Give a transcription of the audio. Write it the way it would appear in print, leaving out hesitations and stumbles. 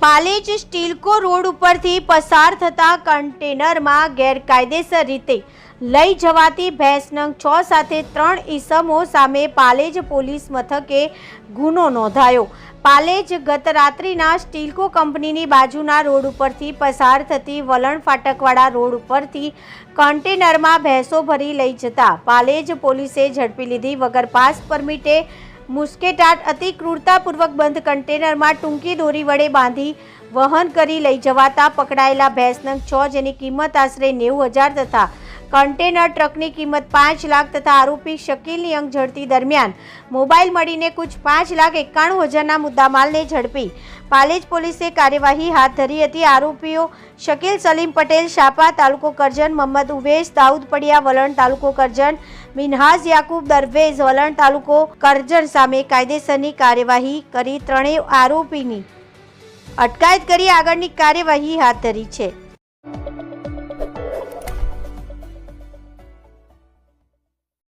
Palej સ્ટીલકો road ઉપરથી પસાર થતા કન્ટેનરમાં ગેરકાયદેસર રીતે લઈ જવાતી ભેંસ નંગ 6 સાથે 3 ઈસમો સામે પાલેજ પોલીસ મથકે ગુનો નોંધાયો। પાલેજ ગત રાત્રિના સ્ટીલકો કંપનીની બાજુના રોડ ઉપરથી પસાર થતી વલણ ફાટકવાળા રોડ ઉપરથી કન્ટેનરમાં ભેંસો ભરી લઈ જતા પાલેજ પોલીસે ઝડપી લીધી। વગર પાસ પરમિટે મુસ્કેટાટ અતિ ક્રૂરતાપૂર્વક બંધ કન્ટેનરમાં ટૂંકી દોરી વડે બાંધી વહન કરી લઈ જવાતા પકડાયેલા ભેંસ નંગ 6 જેની કિંમત આશરે 90,000 તથા કન્ટેનર ટ્રકની કિંમત 5 લાખ તથા આરોપી શકીલની અંગ ઝડપી દરમિયાન મોબાઈલ મળીને કુછ 5,91,000ના મુદ્દામાલને ઝડપી પાલેજ પોલીસે કાર્યવાહી હાથ ધરી હતી। આરોપીઓ શકીલ સલીમ પટેલ શાપા તાલુકો કરજણ, મોહમ્મદ ઉવેશ દાઉદ પડિયા વલણ તાલુકો કરજણ, મિનહાજ યાકુબ દરવેઝ વલણ તાલુકો કરજણ સામે કાયદેસરની કાર્યવાહી કરી ત્રણેય આરોપીની અટકાયત કરી આગળની કાર્યવાહી હાથ ધરી છે।